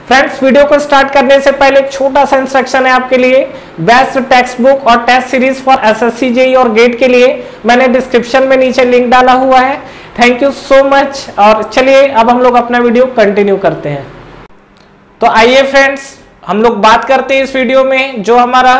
Friends, video को start करने से पहले एक छोटा सा इंस्ट्रक्शन है आपके लिए। बेस्ट टेक्स्ट बुक और test series for SSC JEE और गेट के लिए मैंने डिस्क्रिप्शन में नीचे लिंक डाला हुआ है। Thank you so much. और चलिए अब हम लोग अपना वीडियो कंटिन्यू करते हैं। तो आइए फ्रेंड्स, हम लोग बात करते हैं इस वीडियो में जो हमारा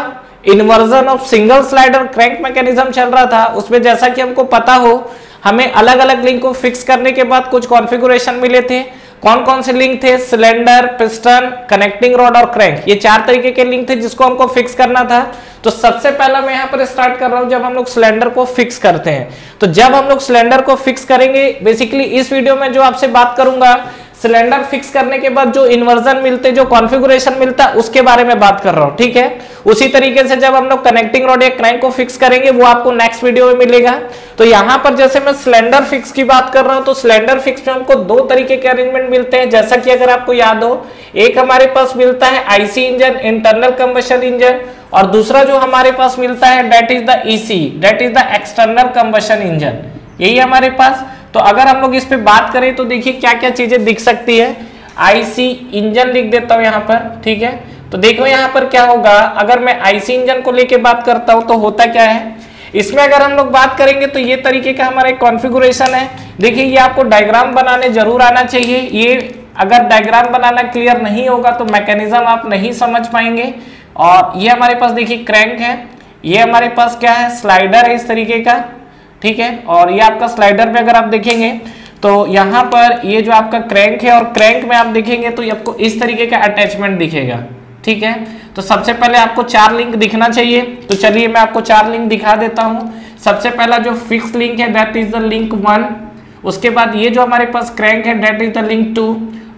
inversion of single slider crank mechanism चल रहा था, उसमें जैसा कि हमको पता हो हमें अलग अलग लिंक को फिक्स करने के बाद कुछ कॉन्फ़िगरेशन मिले थे। कौन कौन से लिंक थे? सिलेंडर, पिस्टन, कनेक्टिंग रॉड और क्रैंक। ये 4 तरीके के लिंक थे जिसको हमको फिक्स करना था। तो सबसे पहला मैं यहाँ पर स्टार्ट कर रहा हूँ जब हम लोग सिलेंडर को फिक्स करते हैं। तो जब हम लोग सिलेंडर को फिक्स करेंगे, बेसिकली इस वीडियो में जो आपसे बात करूंगा सिलेंडर फिक्स करने के बाद जो इन्वर्जन मिलते, जो कॉन्फ़िगरेशन मिलता है उसके बारे में बात कर रहा हूं, ठीक है। उसी तरीके से जब हम लोग कनेक्टिंग रॉड या क्रैंक को फिक्स करेंगे वो आपको नेक्स्ट वीडियो में मिलेगा। तो यहां पर जैसे मैं सिलेंडर फिक्स की बात कर रहा हूं तो सिलेंडर फिक्स में हमको 2 तरीके के अरेंजमेंट मिलते हैं। जैसा कि अगर आपको याद हो, एक हमारे पास मिलता है IC engine, internal combustion engine, और दूसरा जो हमारे पास मिलता है that is the EC, that is the external combustion engine. यही हमारे पास। तो अगर हम लोग इस पे बात करें तो देखिए क्या क्या चीजें दिख सकती है। आईसी इंजन लिख देता हूं यहां पर, ठीक है। तो देखो यहां पर क्या होगा, अगर मैं आईसी इंजन को लेके बात करता हूं तो होता क्या है, इसमें अगर हम लोग बात करेंगे तो ये तरीके का हमारा एक कॉन्फ़िगरेशन है। देखिए ये आपको डायग्राम बनाने जरूर आना चाहिए। ये अगर डायग्राम बनाना क्लियर नहीं होगा तो मैकेनिज्म आप नहीं समझ पाएंगे। और ये हमारे पास देखिए क्रैंक है, ये हमारे पास क्या है, स्लाइडर है इस तरीके का, ठीक है। और ये आपका स्लाइडर पे अगर आप देखेंगे तो यहाँ पर ये जो आपका क्रैंक है और क्रैंक में आप देखेंगे तो आपको इस तरीके का अटैचमेंट दिखेगा, ठीक है। तो सबसे पहले आपको 4 लिंक दिखना चाहिए। तो चलिए मैं आपको 4 लिंक दिखा देता हूँ। सबसे पहला जो फिक्स लिंक है दैट इज द लिंक 1। उसके बाद ये जो हमारे पास क्रैंक है दैट इज द लिंक 2।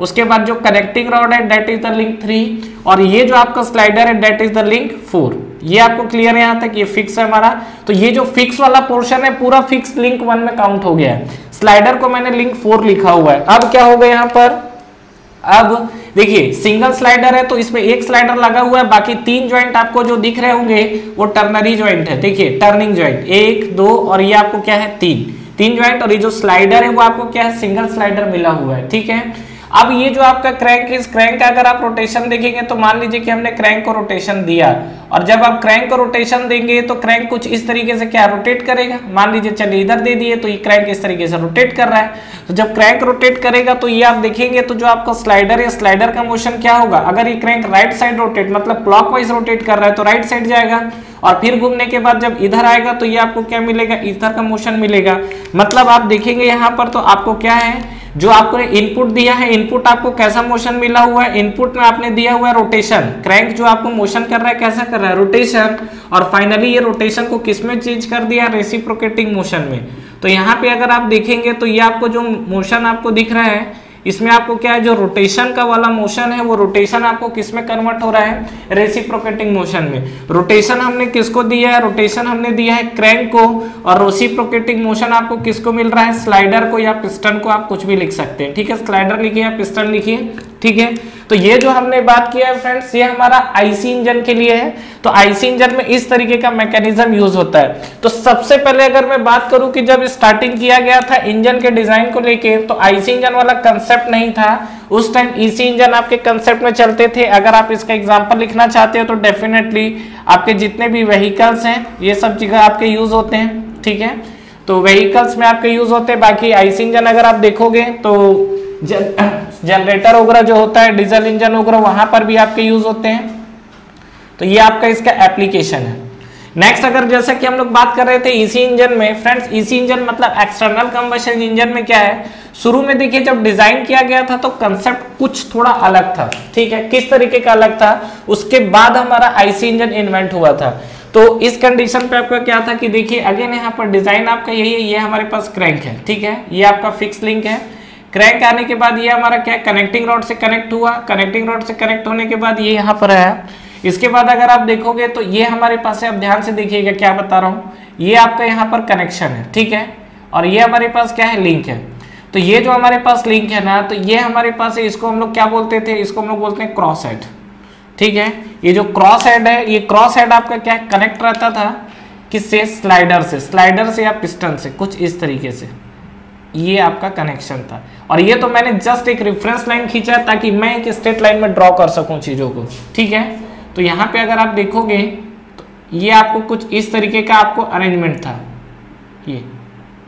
उसके बाद जो कनेक्टिंग रॉड है दैट इज द लिंक 3। और ये जो आपका स्लाइडर है दैट इज द लिंक 4। ये आपको क्लियर है यहाँ तक, ये फिक्स है हमारा। तो ये जो फिक्स वाला पोर्शन है पूरा फिक्स लिंक 1 में काउंट हो गया है। स्लाइडर को मैंने लिंक 4 लिखा हुआ है। अब क्या होगा यहाँ पर, अब देखिए सिंगल स्लाइडर है तो इसमें एक स्लाइडर लगा हुआ है, बाकी 3 ज्वाइंट आपको जो दिख रहे होंगे वो टर्नरी ज्वाइंट है। देखिए टर्निंग ज्वाइंट 1, 2 और ये आपको क्या है 3 ज्वाइंट। और ये जो स्लाइडर है वो आपको क्या है, सिंगल स्लाइडर मिला हुआ है, ठीक है। अब ये जो आपका क्रैंक है, इस क्रैंक का अगर आप रोटेशन देखेंगे तो मान लीजिए कि हमने क्रैंक को रोटेशन दिया, और जब आप क्रैंक को रोटेशन देंगे तो क्रैंक कुछ इस तरीके से क्या रोटेट करेगा। मान लीजिए चलिए इधर दे दिए तो ये क्रैंक इस तरीके से रोटेट कर रहा है। तो जब क्रैंक रोटेट करेगा तो ये आप देखेंगे तो जो आपका स्लाइडर है, स्लाइडर का मोशन क्या होगा, अगर ये क्रैंक राइट साइड रोटेट मतलब क्लॉकवाइज रोटेट कर रहा है तो राइट साइड जाएगा, और फिर घूमने के बाद जब इधर आएगा तो ये आपको क्या मिलेगा, इधर का मोशन मिलेगा। मतलब आप देखेंगे यहाँ पर तो आपको क्या है, जो आपको इनपुट दिया है, इनपुट आपको कैसा मोशन मिला हुआ है, इनपुट में आपने दिया हुआ है रोटेशन। क्रैंक जो आपको मोशन कर रहा है कैसा कर रहा है, रोटेशन। और फाइनली ये रोटेशन को किस में चेंज कर दिया, रेसिप्रोकेटिंग मोशन में। तो यहाँ पे अगर आप देखेंगे तो ये आपको जो मोशन आपको दिख रहा है इसमें आपको क्या है, जो रोटेशन का वाला मोशन है वो रोटेशन आपको किस में कन्वर्ट हो रहा है, रेसिप्रोकेटिंग मोशन में। रोटेशन हमने किसको दिया है, रोटेशन हमने दिया है क्रैंक को, और रेसिप्रोकेटिंग मोशन आपको किसको मिल रहा है, स्लाइडर को या पिस्टन को, आप कुछ भी लिख सकते हैं, ठीक है। स्लाइडर लिखिए या पिस्टन लिखिए, ठीक है। तो ये जो हमने बात किया है फ्रेंड्स, ये हमारा आईसी इंजन के लिए है। तो आईसी इंजन में इस तरीके का मैकेनिज्म यूज होता है। तो सबसे पहले अगर मैं बात करूं कि जब स्टार्टिंग किया गया था इंजन के डिजाइन को लेके तो आईसी इंजन वाला कंसेप्ट नहीं था। उस टाइम ईसी इंजन आपके कंसेप्ट में चलते थे। अगर आप इसका एग्जांपल लिखना चाहते हो तो डेफिनेटली आपके जितने भी व्हीकल्स हैं ये सब चीजें आपके यूज होते हैं, ठीक है। तो व्हीकल्स में आपके यूज होते हैं। बाकी आईसी इंजन अगर आप देखोगे तो जनरेटर वगैरह जो होता है, डीजल इंजन वगैरह, वहां पर भी आपके यूज होते हैं। तो ये आपका इसका एप्लीकेशन है। नेक्स्ट अगर जैसा कि हम लोग बात कर रहे थे ईसी इंजन में, फ्रेंड्स ईसी इंजन मतलब एक्सटर्नल कंबशन इंजन में क्या है, शुरू में देखिए जब डिजाइन किया गया था तो कंसेप्ट कुछ थोड़ा अलग था, ठीक है। किस तरीके का अलग था, उसके बाद हमारा आईसी इंजन इन्वेंट हुआ था। तो इस कंडीशन पे आपका क्या था कि देखिए अगेन यहाँ पर डिजाइन आपका यही है, ये हमारे पास क्रैंक है, ठीक है। ये आपका फिक्स लिंक है। क्रैंक आने के बाद ये हमारा क्या कनेक्टिंग रॉड से कनेक्ट हुआ, कनेक्टिंग रॉड से कनेक्ट होने के बाद ये यहाँ पर आया। इसके बाद अगर आप देखोगे तो ये हमारे पास है, अब ध्यान से देखिएगा क्या बता रहा हूँ, ये आपका यहाँ पर कनेक्शन है, ठीक है। और ये हमारे पास क्या है, लिंक है। तो ये जो हमारे पास लिंक है ना, तो ये हमारे पास है, इसको हम लोग क्या बोलते थे, इसको हम लोग बोलते हैं क्रॉस हेड, ठीक है। ये जो क्रॉस हेड है, ये क्रॉस हेड आपका क्या कनेक्ट रहता था किससे, स्लाइडर से या पिस्टन से, कुछ इस तरीके से, ये आपका कनेक्शन था। और ये तो मैंने जस्ट एक रेफरेंस लाइन खींचा ताकि मैं एक स्ट्रेट लाइन में ड्रॉ कर सकूं चीजों को, ठीक है। तो यहाँ पे अगर आप देखोगे तो ये आपको कुछ इस तरीके का आपको अरेंजमेंट था ये,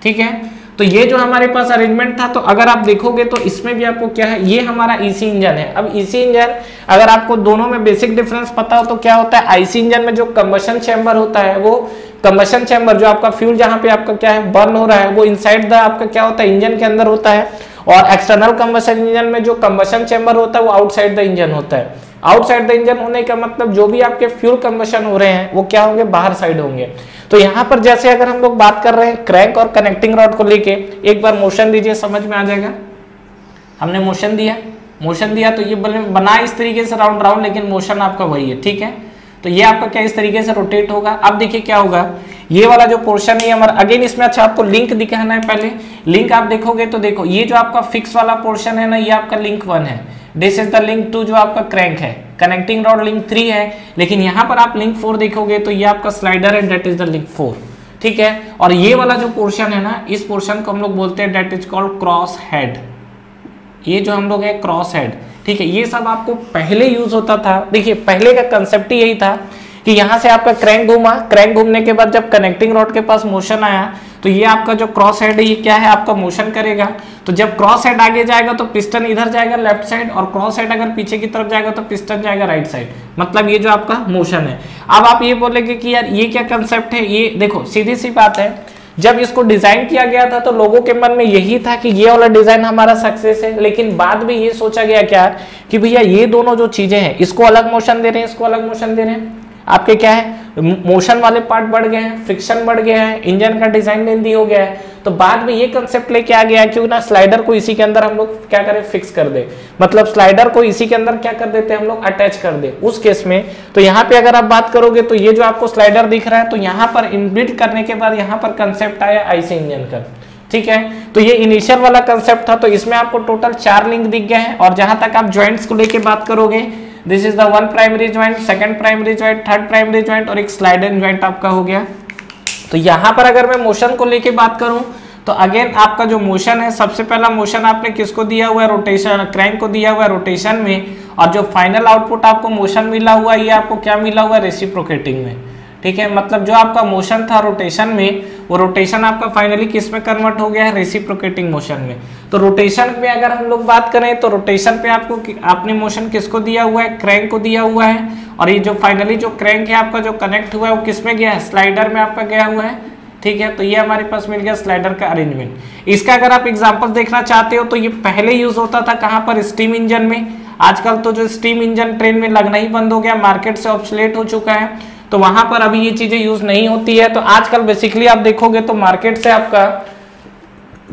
ठीक है। तो ये जो हमारे पास अरेंजमेंट था, तो अगर आप देखोगे तो इसमें भी आपको क्या है, ये हमारा ईसी इंजन है। अब ईसी इंजन अगर आपको दोनों में बेसिक डिफरेंस पता हो तो क्या होता है, आईसी इंजन में जो कंबशन चैम्बर होता है, वो कंबशन चैम्बर जो आपका फ्यूल जहां पे आपका क्या है बर्न हो रहा है, वो इनसाइड द आपका क्या होता है इंजन के अंदर होता है। और एक्सटर्नल कंबशन इंजन में जो कंबशन चैम्बर होता है वो आउटसाइड द इंजन होता है। आउटसाइड द इंजन होने का मतलब जो भी आपके फ्यूल कंबशन हो रहे हैं वो क्या होंगे, बाहर साइड होंगे। तो यहाँ पर जैसे अगर हम लोग बात कर रहे हैं क्रैंक और कनेक्टिंग रॉड को लेके, एक बार मोशन दीजिए, समझ में आ जाएगा। हमने मोशन दिया तो ये बना इस तरीके से राउंड राउंड, लेकिन मोशन आपका वही है, ठीक है। तो ये आपका क्या इस तरीके से रोटेट होगा। अब देखिए क्या होगा, ये वाला जो पोर्शन है हमारा, अगेन इसमें अच्छा आपको लिंक दिखाना है। पहले लिंक आप देखोगे तो देखो ये जो आपका फिक्स वाला पोर्शन है ना, ये आपका लिंक 1 है, दिस इज द लिंक 2 जो आपका क्रैंक है, कनेक्टिंग रॉड लिंक 3 है। लेकिन यहाँ पर आप लिंक 4 देखोगे तो ये आपका स्लाइडर है, डेट इज द लिंक 4, ठीक है। और ये वाला जो पोर्शन है ना, इस पोर्शन को हम लोग बोलते हैं that is called cross head. ये जो हम लोग है क्रॉस हेड, ठीक है। ये सब आपको पहले यूज होता था। देखिए पहले का कंसेप्ट ही यही था कि यहाँ से आपका क्रैंक घूमा, क्रैंक घूमने के बाद जब कनेक्टिंग रॉड के पास मोशन आया तो ये आपका जो क्रॉस हेड है ये क्या है, आपका मोशन करेगा। तो जब क्रॉस हेड आगे जाएगा तो पिस्टन इधर जाएगा लेफ्ट साइड, और क्रॉस हेड अगर पीछे की तरफ जाएगा तो पिस्टन जाएगा राइट साइड। मतलब ये जो आपका मोशन है। अब आप ये बोलेंगे कि यार ये क्या कंसेप्ट है, ये देखो सीधी सी बात है, जब इसको डिजाइन किया गया था तो लोगों के मन में यही था कि ये वाला डिजाइन हमारा सक्सेस है। लेकिन बाद में ये सोचा गया क्या कि भैया ये दोनों जो चीजें हैं, इसको अलग मोशन दे रहे हैं, इसको अलग मोशन दे रहे हैं, आपके क्या है मोशन वाले पार्ट बढ़ गए हैं, फ्रिक्शन बढ़ गया है, इंजन का डिजाइन लेंदी हो गया है। तो बाद में ये कंसेप्ट लेके आ गया क्यों ना स्लाइडर को इसी के अंदर हम लोग क्या करें, फिक्स कर दे। मतलब स्लाइडर को इसी के अंदर क्या कर देते हैं हम लोग, अटैच कर दे उस केस में। तो यहाँ पे अगर आप बात करोगे तो ये जो आपको स्लाइडर दिख रहा है, तो यहाँ पर इनबिल्ट करने के बाद यहाँ पर कंसेप्ट आया आईसी इंजन का, ठीक है। तो ये इनिशियल वाला कंसेप्ट था। तो इसमें आपको टोटल 4 लिंक दिख गए हैं। और जहां तक आप ज्वाइंट्स को लेके बात करोगे, this is the 1 primary joint, 2nd primary joint, 3rd primary joint और एक स्लाइडर ज्वाइंट आपका हो गया। तो यहाँ पर अगर मैं मोशन को लेके बात करूं तो अगेन आपका जो मोशन है, सबसे पहला मोशन आपने किसको दिया हुआ है, रोटेशन, क्रैंक को दिया हुआ है रोटेशन में। और जो फाइनल आउटपुट आपको मोशन मिला हुआ है, ये आपको क्या मिला हुआ है, रेसिप्रोकेटिंग में, ठीक है। मतलब जो आपका मोशन था रोटेशन में, वो रोटेशन आपका फाइनली किस में कन्वर्ट हो गया है, रेसिप्रोकेटिंग मोशन में। तो रोटेशन में अगर हम लोग बात करें तो रोटेशन पे आपको आपने मोशन किसको दिया हुआ है, क्रैंक को दिया हुआ है। और ये जो फाइनली जो क्रैंक है आपका जो कनेक्ट हुआ है वो किस में गया है, स्लाइडर में आपका गया हुआ है, ठीक है। तो ये हमारे पास मिल गया स्लाइडर का अरेंजमेंट। इसका अगर आप एग्जांपल देखना चाहते हो तो ये पहले यूज होता था कहां पर, स्टीम इंजन में। आजकल तो जो स्टीम इंजन ट्रेन में लगना ही बंद हो गया, मार्केट से ऑब्सोलेट हो चुका है, तो वहां पर अभी ये चीजें यूज नहीं होती है। तो आजकल बेसिकली आप देखोगे तो मार्केट से आपका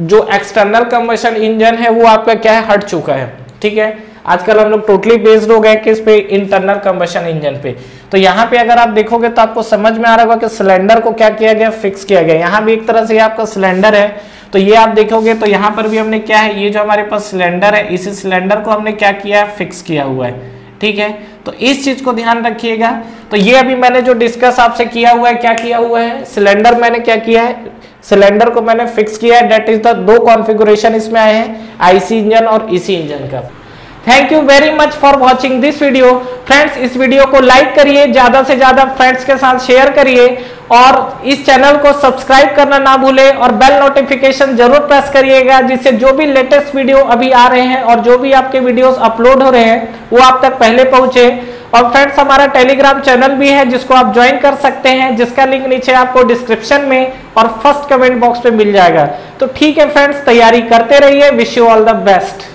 जो एक्सटर्नल कंबशन इंजन है वो आपका क्या है, हट चुका है, ठीक है। आजकल हम लोग टोटली बेस्ड हो गए किस पे, इंटरनल कंबशन इंजन पे। तो यहाँ पे अगर आप देखोगे तो आपको समझ में आ रहा होगा कि सिलेंडर को क्या किया गया, फिक्स किया गया। यहाँ भी एक तरह से आपका सिलेंडर है, तो ये आप देखोगे तो यहाँ पर भी हमने क्या है, ये जो हमारे पास सिलेंडर है, इसी सिलेंडर को हमने क्या किया है, फिक्स किया हुआ है, ठीक है। तो इस चीज को ध्यान रखिएगा। तो ये अभी मैंने जो डिस्कस आपसे किया हुआ है, क्या किया हुआ है, सिलेंडर मैंने क्या किया है, सिलेंडर को मैंने फिक्स किया है। डेट इज द 2 कॉन्फ़िगरेशन इसमें आए हैं, आईसी इंजन और ईसी इंजन का। Thank you very much for watching this video. Friends इस वीडियो को लाइक करिए, ज्यादा से ज्यादा फ्रेंड्स के साथ शेयर करिए और इस चैनल को सब्सक्राइब करना ना भूलें और बेल नोटिफिकेशन जरूर प्रेस करिएगा, जिससे जो भी लेटेस्ट वीडियो अभी आ रहे हैं और जो भी आपके वीडियोस अपलोड हो रहे हैं वो आप तक पहले पहुंचे। और फ्रेंड्स हमारा टेलीग्राम चैनल भी है जिसको आप ज्वाइन कर सकते हैं, जिसका लिंक नीचे आपको डिस्क्रिप्शन में और फर्स्ट कमेंट बॉक्स पे मिल जाएगा। तो ठीक है फ्रेंड्स, तैयारी करते रहिए। Wish you all the best.